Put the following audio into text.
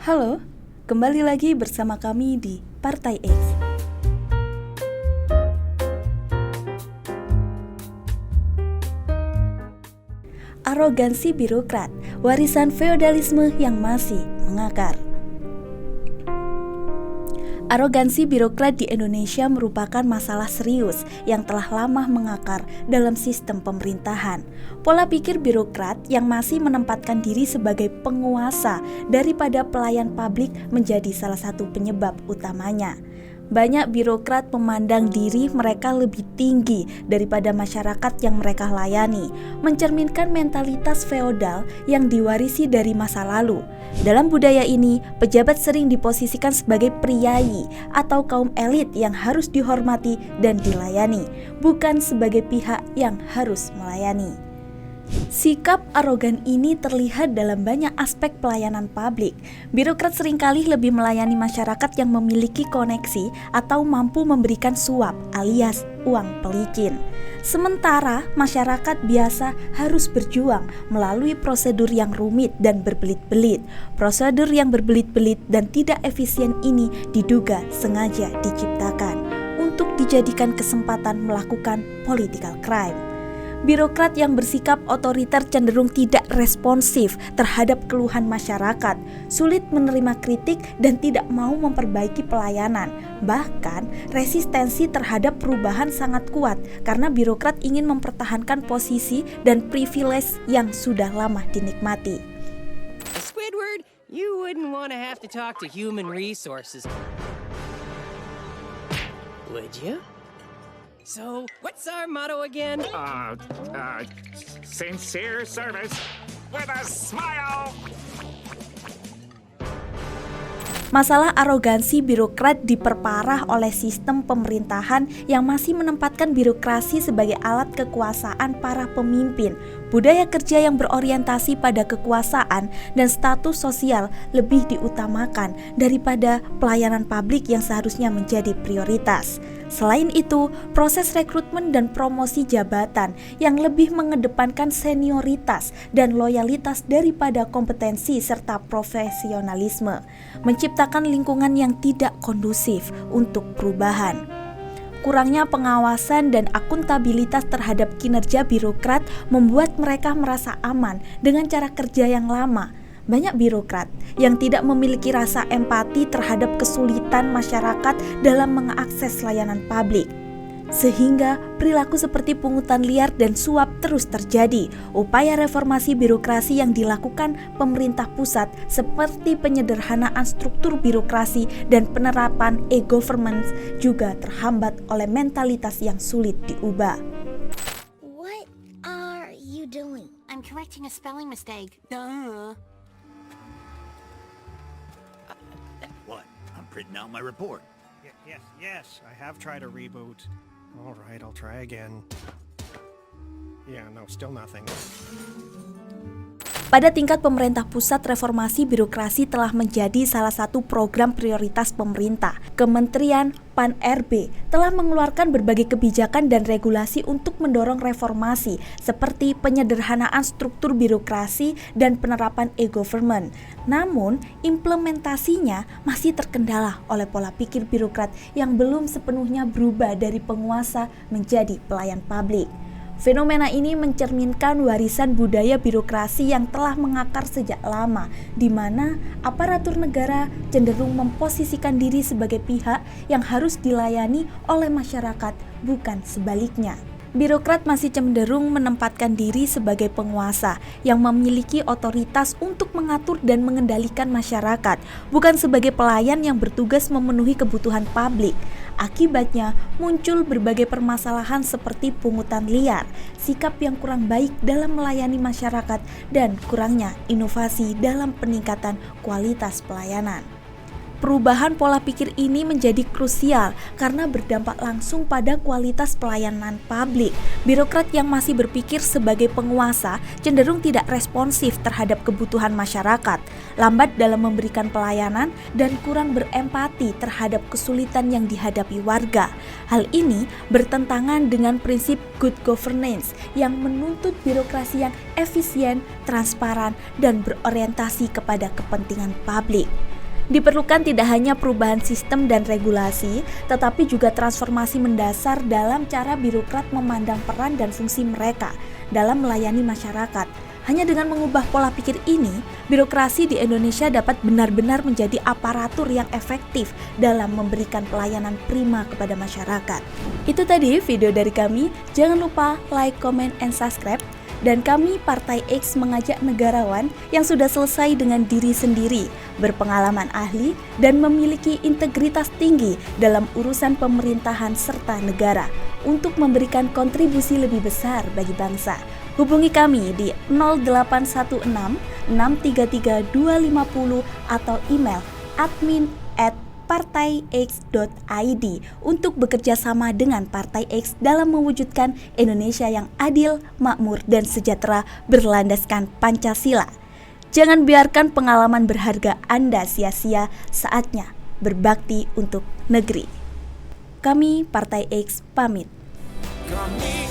Halo, kembali lagi bersama kami di Partai X. Arogansi birokrat, warisan feodalisme yang masih mengakar. Arogansi birokrat di Indonesia merupakan masalah serius yang telah lama mengakar dalam sistem pemerintahan. Pola pikir birokrat yang masih menempatkan diri sebagai penguasa daripada pelayan publik menjadi salah satu penyebab utamanya. Banyak birokrat memandang diri mereka lebih tinggi daripada masyarakat yang mereka layani, mencerminkan mentalitas feodal yang diwarisi dari masa lalu. Dalam budaya ini, pejabat sering diposisikan sebagai priai atau kaum elit yang harus dihormati dan dilayani, bukan sebagai pihak yang harus melayani. Sikap arogan ini terlihat dalam banyak aspek pelayanan publik. Birokrat seringkali lebih melayani masyarakat yang memiliki koneksi atau mampu memberikan suap alias uang pelicin. Sementara masyarakat biasa harus berjuang melalui prosedur yang rumit dan berbelit-belit. Prosedur yang berbelit-belit dan tidak efisien ini diduga sengaja diciptakan untuk dijadikan kesempatan melakukan political crime. Birokrat yang bersikap otoriter cenderung tidak responsif terhadap keluhan masyarakat, sulit menerima kritik dan tidak mau memperbaiki pelayanan. Bahkan, resistensi terhadap perubahan sangat kuat karena birokrat ingin mempertahankan posisi dan privilege yang sudah lama dinikmati. Squidward, you wouldn't want to have to talk to human resources, would you? So, what's our motto again? Sincere service with a smile. Masalah arogansi birokrat diperparah oleh sistem pemerintahan yang masih menempatkan birokrasi sebagai alat kekuasaan para pemimpin. Budaya kerja yang berorientasi pada kekuasaan dan status sosial lebih diutamakan daripada pelayanan publik yang seharusnya menjadi prioritas. Selain itu, proses rekrutmen dan promosi jabatan yang lebih mengedepankan senioritas dan loyalitas daripada kompetensi serta profesionalisme, menciptakan lingkungan yang tidak kondusif untuk perubahan. Kurangnya pengawasan dan akuntabilitas terhadap kinerja birokrat membuat mereka merasa aman dengan cara kerja yang lama. Banyak birokrat yang tidak memiliki rasa empati terhadap kesulitan masyarakat dalam mengakses layanan publik, sehingga perilaku seperti pungutan liar dan suap terus terjadi. Upaya reformasi birokrasi yang dilakukan pemerintah pusat seperti penyederhanaan struktur birokrasi dan penerapan e-government juga terhambat oleh mentalitas yang sulit diubah. What are you doing? I'm correcting a spelling mistake. Duh. What? I'm printing out my report. Yes, I have tried a reboot. All right, I'll try again. Yeah, no, still nothing. Pada tingkat pemerintah pusat, reformasi birokrasi telah menjadi salah satu program prioritas pemerintah. Kementerian Pan-RB telah mengeluarkan berbagai kebijakan dan regulasi untuk mendorong reformasi seperti penyederhanaan struktur birokrasi dan penerapan e-government. Namun, implementasinya masih terkendala oleh pola pikir birokrat yang belum sepenuhnya berubah dari penguasa menjadi pelayan publik. Fenomena ini mencerminkan warisan budaya birokrasi yang telah mengakar sejak lama, di mana aparatur negara cenderung memposisikan diri sebagai pihak yang harus dilayani oleh masyarakat, bukan sebaliknya. Birokrat masih cenderung menempatkan diri sebagai penguasa yang memiliki otoritas untuk mengatur dan mengendalikan masyarakat, bukan sebagai pelayan yang bertugas memenuhi kebutuhan publik. Akibatnya muncul berbagai permasalahan seperti pungutan liar, sikap yang kurang baik dalam melayani masyarakat, dan kurangnya inovasi dalam peningkatan kualitas pelayanan. Perubahan pola pikir ini menjadi krusial karena berdampak langsung pada kualitas pelayanan publik. Birokrat yang masih berpikir sebagai penguasa cenderung tidak responsif terhadap kebutuhan masyarakat, lambat dalam memberikan pelayanan, dan kurang berempati terhadap kesulitan yang dihadapi warga. Hal ini bertentangan dengan prinsip good governance yang menuntut birokrasi yang efisien, transparan, dan berorientasi kepada kepentingan publik. Diperlukan tidak hanya perubahan sistem dan regulasi, tetapi juga transformasi mendasar dalam cara birokrat memandang peran dan fungsi mereka dalam melayani masyarakat. Hanya dengan mengubah pola pikir ini, birokrasi di Indonesia dapat benar-benar menjadi aparatur yang efektif dalam memberikan pelayanan prima kepada masyarakat. Itu tadi video dari kami. Jangan lupa like, comment, and subscribe. Dan kami Partai X mengajak negarawan yang sudah selesai dengan diri sendiri, berpengalaman ahli, dan memiliki integritas tinggi dalam urusan pemerintahan serta negara untuk memberikan kontribusi lebih besar bagi bangsa. Hubungi kami di 0816 633 250 atau email admin@partaix.id untuk bekerja sama dengan Partai X dalam mewujudkan Indonesia yang adil, makmur, dan sejahtera berlandaskan Pancasila. Jangan biarkan pengalaman berharga Anda sia-sia, saatnya berbakti untuk negeri. Kami Partai X pamit. Kami